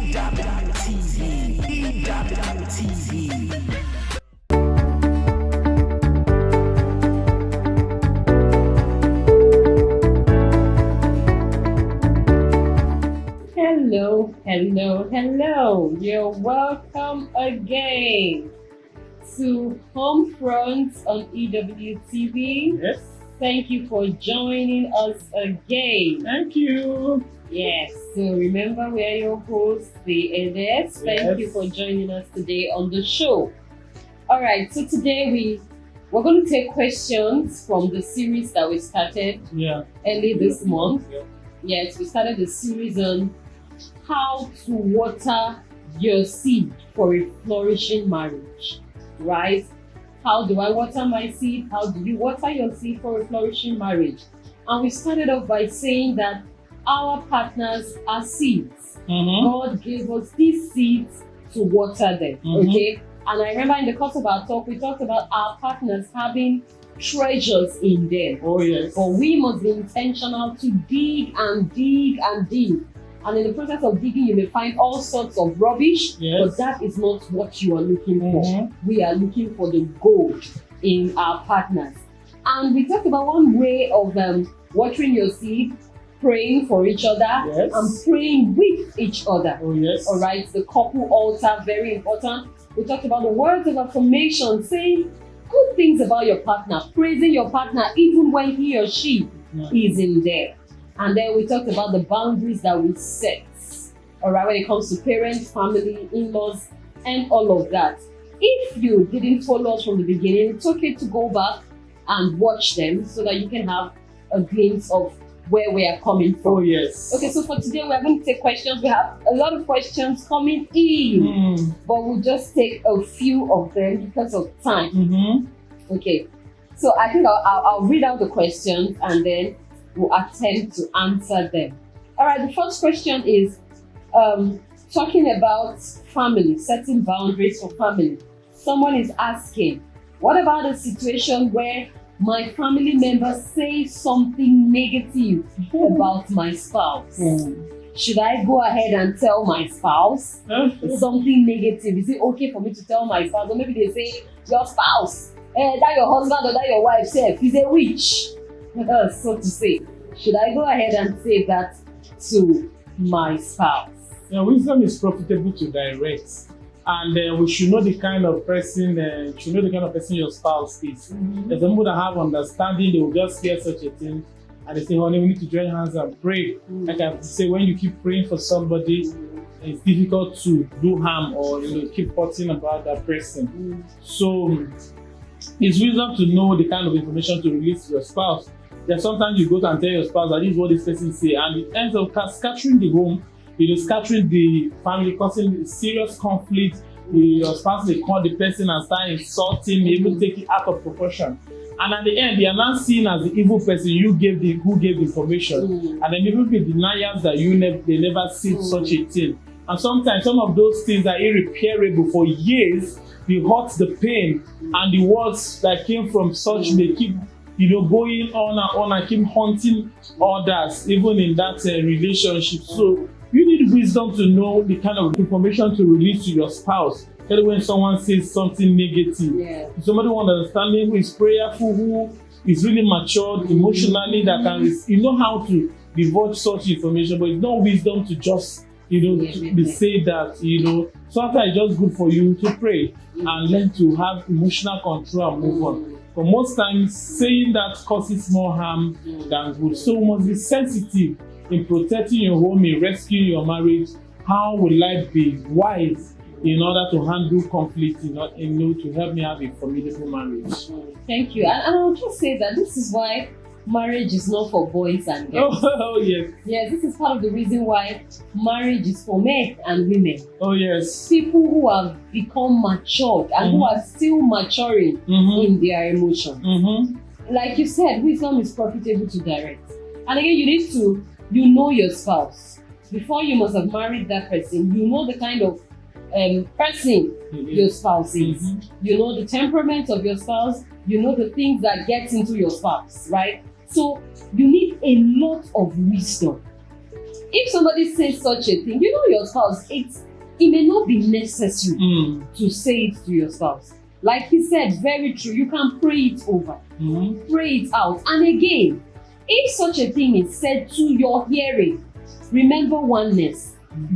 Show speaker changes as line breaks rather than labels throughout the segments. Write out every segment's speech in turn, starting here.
Hello, hello, hello. You're welcome again to Homefront on EWTV.
Yes.
Thank you for joining us again.
Thank you.
Yes, so remember we are your hosts, the Edes. Thank you for joining us today on the show. All right, so today we're going to take questions from the series that we started early this month. Yes, we started the series on how to water your seed for a flourishing marriage, right? How do I water my seed? How do you water your seed for a flourishing marriage? And we started off by saying that our partners are seeds. God gave us these seeds to water them, okay? And I remember in the course of our talk, we talked about our partners having treasures in them.
Oh, yes.
But we must be intentional to dig and dig and dig. And in the process of digging, you may find all sorts of rubbish, but that is not what you are looking for. We are looking for the gold in our partners. And we talked about one way of watering your seed, praying for each other and praying with each other.
Oh, yes.
All right, the couple altar, very important. We talked about the words of affirmation, saying good things about your partner, praising your partner even when he or she is in there. And then we talked about the boundaries that we set, all right, when it comes to parents, family, in-laws, and all of that. If you didn't follow us from the beginning, it's okay to go back and watch them so that you can have a glimpse of where we are coming from.
Oh, yes.
Okay, so for today, we are going to take questions. We have a lot of questions coming in, but we'll just take a few of them because of time. Okay, so I think I'll read out the questions and then we'll attempt to answer them. All right, the first question is talking about family, setting boundaries for family. Someone is asking, what about a situation where my family members say something negative about my spouse? Should I go ahead and tell my spouse something negative? Is it okay for me to tell my spouse? Or maybe they say, your spouse, that your husband or that your wife said, is a witch. So to say, should I go ahead and say that to my spouse?
Yeah, wisdom is profitable to direct, and we should know the kind of person. Your spouse is. There's some people that have understanding; they will just hear such a thing, and they say, "Honey, we need to join hands and pray." Like I say, when you keep praying for somebody, it's difficult to do harm or keep talking about that person. So it's wisdom to know the kind of information to release to your spouse. That sometimes you go and tell your spouse that this is what this person say, and it ends up scattering the home, scattering the family, causing serious conflict. Your spouse may call the person and start insulting, even take it out of proportion. And at the end, they are not seen as the evil person who gave the information. And then people be deniers that they never see such a thing. And sometimes some of those things are irreparable for years. The hurt, the pain, and the words that came from such may keep going on and keep haunting others, even in that relationship. So you need wisdom to know the kind of information to release to your spouse. When someone says something negative, somebody who understanding, who is prayerful, who is really matured emotionally, that can how to divulge such information. But it's not wisdom to just to say that sometimes it's just good for you to pray and learn to have emotional control and move on. But most times, saying that causes more harm than good. So you must be sensitive in protecting your home, in rescuing your marriage. How will I be wise in order to handle conflict, to help me have a formidable marriage?
Thank you. And I'll just say that this is why marriage is not for boys and girls.
Oh, yes.
Yes, this is part of the reason why marriage is for men and women.
Oh, yes.
People who have become matured and who are still maturing in their emotions. Like you said, wisdom is profitable to direct. And again, you need to, know your spouse. Before you must have married that person, you know the kind of person your spouse is. You know the temperament of your spouse. You know the things that get into your spouse, right? So you need a lot of wisdom if somebody says such a thing, you know your spouse, it may not be necessary to say it to your spouse. Like he said, very true, you can pray it over, pray it out. And again, if such a thing is said to your hearing, remember oneness.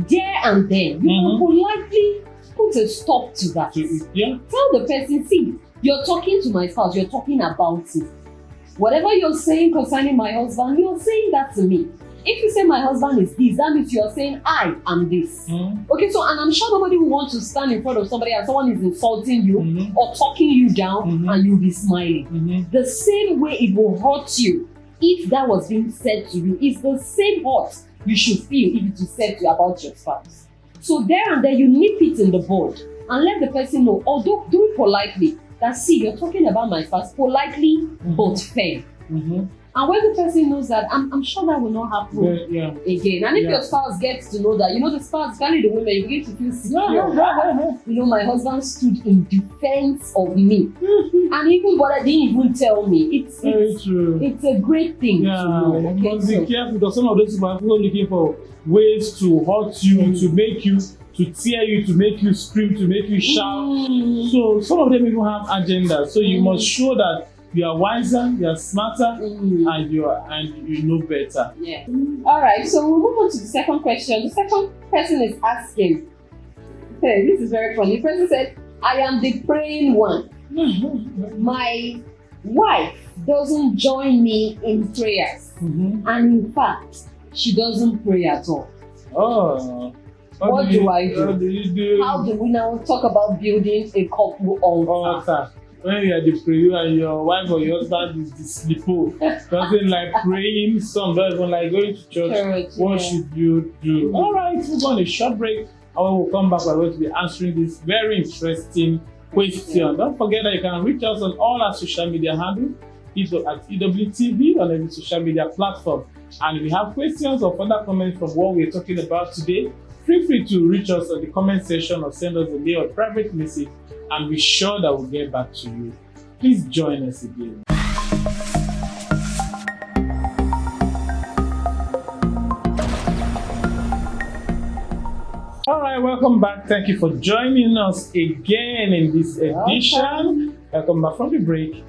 There and then, you can politely put a stop to that. Tell the person, see, you're talking to my spouse, you're talking about it. Whatever you're saying concerning my husband, you're saying that to me. If you say my husband is this, that means you're saying I am this. Okay, so, and I'm sure nobody will want to stand in front of somebody and someone is insulting you or talking you down and you'll be smiling. The same way it will hurt you if that was being said to you, it's the same hurt you should feel if it is said to you about your spouse. So there and then you nip it in the bud and let the person know, or do it politely, that see, you're talking about my spouse politely but fair. And when the person knows that, I'm sure that will not happen again. And if your spouse gets to know that, you know, the spouse, especially the women, you begin to feel secure. You know, my husband stood in defense of me. And even but I didn't even tell me. It's a great thing to know. Okay?
You must be careful, because some of those people are looking for ways to hurt you, to make you, to tear you, to make you scream, to make you shout. So some of them even have agendas. So you must show that you are wiser, you are smarter, and you know better.
Yeah. All right. So we'll move on to the second question. The second person is asking. Hey, this is very funny. The person said, "I am the praying one. My wife doesn't join me in prayers, and in fact, she doesn't pray at all.
Oh.
What do I do?
What do you do?
How do we now talk about building a couple altar?
When you are the prayer and your wife or your husband is the sleepo, doesn't like praying, some don't even like going to church. What should you do? All right, we're going to a short break, and when we come back, we're going to be answering this very interesting question. Don't forget that you can reach us on all our social media handles, either at EWTV on every social media platform. And if you have questions or further comments from what we're talking about today, feel free to reach us on the comment section or send us a mail or private message, and we're sure that we'll get back to you. Please join us again. All right, welcome back. Thank you for joining us again in this edition. Welcome back from the break.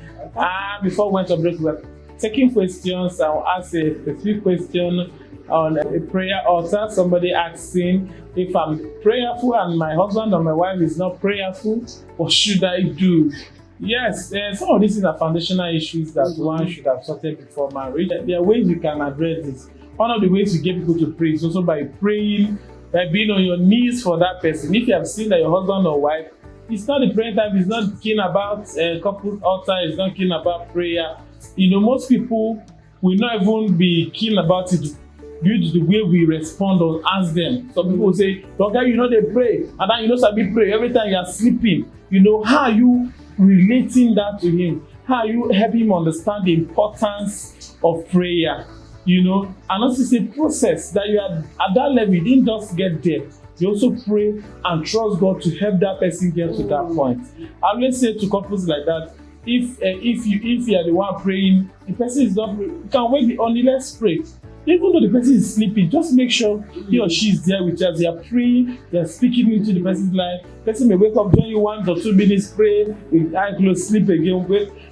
Before we went to break, we're taking questions. I'll ask a specific question on a prayer altar. Somebody asking, if I'm prayerful and my husband or my wife is not prayerful, what should I do? Yes, some of these are foundational issues that one should have sorted before marriage. There are ways you can address this. One of the ways to get people to pray is also by praying, by being on your knees for that person. If you have seen that your husband or wife, it's not the prayer time, he's not keen about couples altar, he's not keen about prayer. You know, most people will not even be keen about it due to the way we respond or ask them. Some people will say, "Okay, you know they pray," and then you know Sabi pray every time you are sleeping. You know, how are you relating that to him? How are you helping him understand the importance of prayer? You know, and also it's a process that you are at that level. You didn't just get there. You also pray and trust God to help that person get to that point. I always say to couples like that, if you are the one praying, the person is not praying, you can wait on the let's pray. Even though the person is sleeping, just make sure he or she is there with you as they are praying, they are speaking into the person's life. The person may wake up, join you 1 or 2 minutes, pray, with eye closed, sleep again.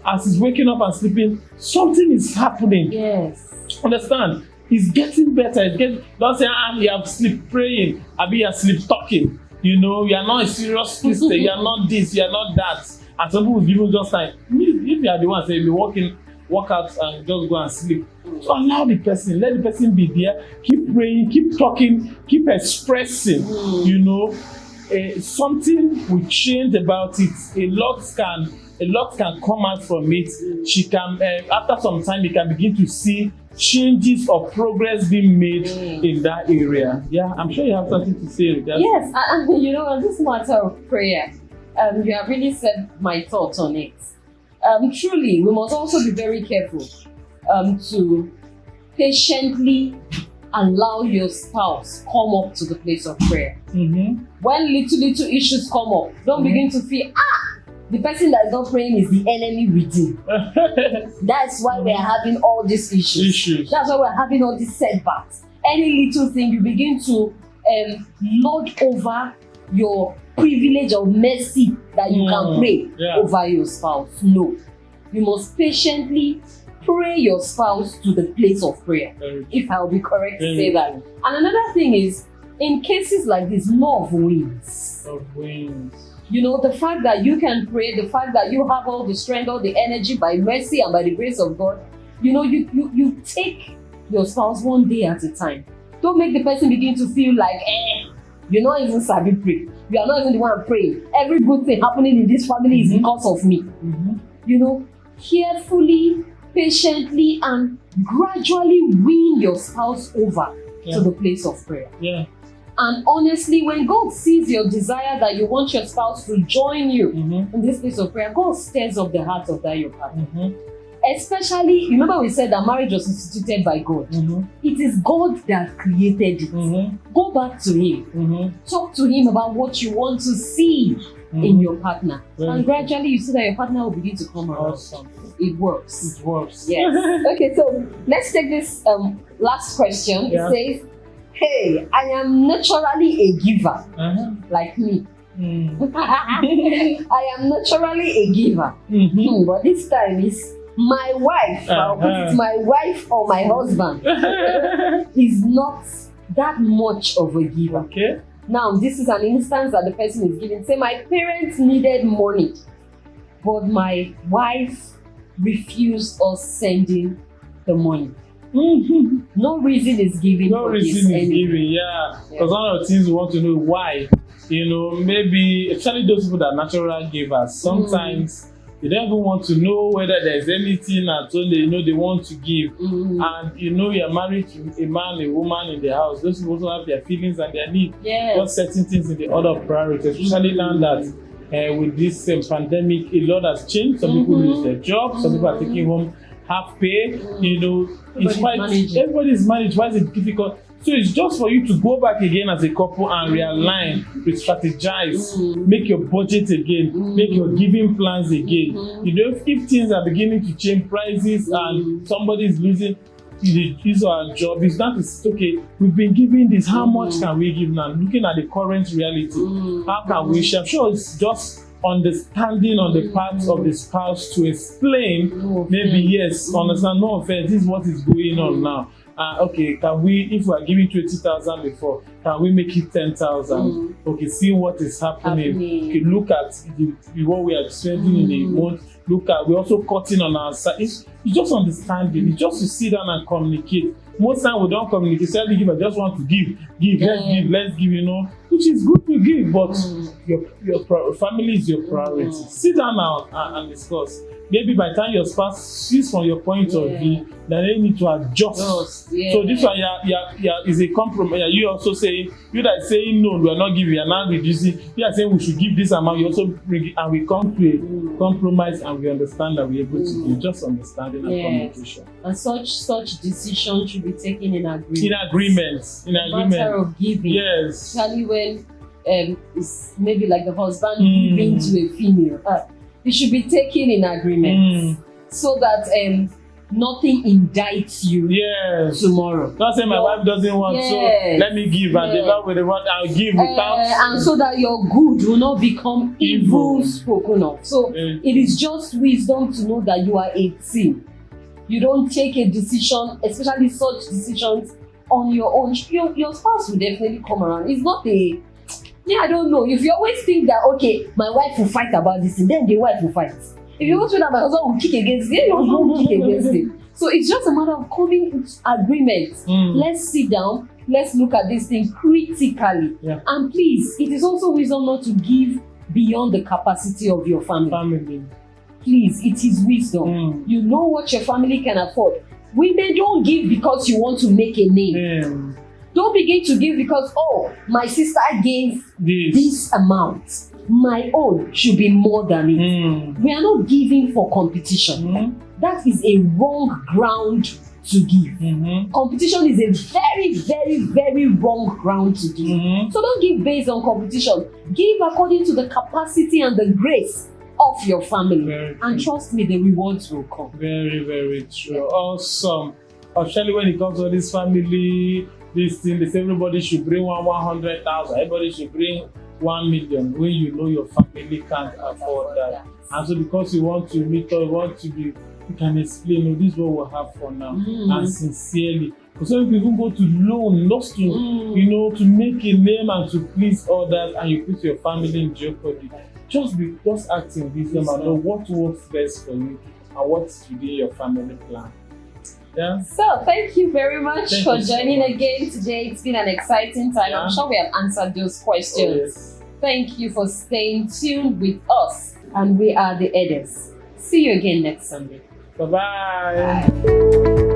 As he's waking up and sleeping, something is happening.
Yes.
Understand? It's getting better. Don't say, you have sleep praying, you are sleep talking. You know, you are not a serious Christian, you are not this, you are not that. And some people even just like, if you are the one saying, be walk out and just go and sleep. So allow the person, let the person be there, keep praying, keep talking, keep expressing. You know, something will change about it. A lot can come out from it. She can, after some time, you can begin to see changes or progress being made in that area. Yeah, I'm sure you have something to say.
Yes, and you know, on this matter of prayer, you have really said my thoughts on it. Truly, we must also be very careful to patiently allow your spouse come up to the place of prayer. When little issues come up, don't begin to feel, the person that is not praying is the enemy within. That's why we are having all these issues. That's why we're having all these setbacks. any little thing, you begin to lord over your privilege of mercy that you can pray over your spouse. No. You must patiently pray your spouse to the place of prayer. If I'll be correct to say that. And another thing is, in cases like this, love wins.
Love wins.
You know, the fact that you can pray, the fact that you have all the strength, all the energy by mercy and by the grace of God, you know, you take your spouse one day at a time. Don't make the person begin to feel like, you're not even sabi pray. You are not even the one praying. Every good thing happening in this family is because of me. You know, carefully, patiently, and gradually win your spouse over to the place of prayer. And honestly, when God sees your desire that you want your spouse to join you in this place of prayer, God stirs up the heart of that your partner. Especially, remember we said that marriage was instituted by God. It is God that created it. Go back to Him. Talk to Him about what you want to see in your partner. And gradually you see that your partner will begin to come around. It works.
It works.
Yes. Okay, so let's take this last question. It says, hey, I am naturally a giver, like me. I am naturally a giver. But this time is my wife, it's my wife or my husband, is not that much of a giver.
Okay.
Now, this is an instance that the person is giving. Say, my parents needed money, but my wife refused us sending the money. No reason is given.
No reason is given, because one of the things we want to know why. You know, maybe, especially those people that are natural givers, sometimes they don't even want to know whether there's anything at all they want to give. And you know, you're married to a man, a woman in the house. Those people also have their feelings and their needs. Just setting things in the order of priority, especially now that with this pandemic, a lot has changed. Some people lose their jobs, some people are taking home half pay. You know, everybody's managed. Why is it difficult? So it's just for you to go back again as a couple and realign, strategize, make your budget again, make your giving plans again. You know, if things are beginning to change prices and somebody is losing his or her job, it's not okay. We've been giving this. How much can we give now? Looking at the current reality, how can we share? I'm sure it's just understanding on the part of the spouse to explain. Maybe yes, understand. No offense. This is what is going on now. Okay, can we, if we are giving 20,000 before, can we make it 10,000? Okay, see what is happening. Okay, look at what we are spending in a month. Look at, we're also cutting on our side. It's just understanding. It's just to sit down and communicate. Most times we don't communicate. So I just want to give, let's give, you know, which is good to give, but your family is your priority. Sit down now and discuss. Maybe by the time your spouse sees from your point of view, then they need to adjust. So this one is a compromise. You also saying, you that saying no, we are not giving, we are not reducing. You are saying we should give this amount. You also bring it, and we come to a compromise, and we understand that we're able to do. Just understanding and communication.
And such decisions should be taken in agreement.
In agreement.
Matter of giving.
Yes.
Especially when it's maybe like the husband giving to a female. It should be taken in agreement so that nothing indicts you tomorrow.
Not saying my wife doesn't want, so let me give, and the Lord will want, I'll give without.
And so that your good will not become evil spoken of. So it is just wisdom to know that you are a team. You don't take a decision, especially such decisions, on your own. Your spouse will definitely come around. It's not a I don't know. If you always think that, okay, my wife will fight about this, and then the wife will fight. If you always feel that my husband will kick against it, your husband will kick against it. So it's just a matter of coming into agreement. Let's sit down. Let's look at this thing critically. And please, it is also wisdom not to give beyond the capacity of your family. Please, it is wisdom. You know what your family can afford. Women, don't give because you want to make a name. Don't begin to give because, oh, my sister gave this amount. My own should be more than it. We are not giving for competition. That is a wrong ground to give. Competition is a very, very, very wrong ground to give. So don't give based on competition. Give according to the capacity and the grace of your family. And trust me, the rewards will come.
Very, very true. Awesome. Especially when it comes to this family this thing. They say everybody should bring 100,000. Everybody should bring 1 million. When you know your family can't afford that, and so because you want to meet or you want to be, you can explain. Oh, this is what we have for now, and sincerely. Because some people go to loan, not to to make a name and to please others, and you put your family in jeopardy. Just act in wisdom and know what works best for you and what's within your family plan. Yeah.
So thank you very much for joining again today. It's been an exciting time. I'm sure we have answered those questions.
Oh, yes.
Thank you for staying tuned with us. And we are the Elders. See you again next Sunday.
Bye-bye. Bye.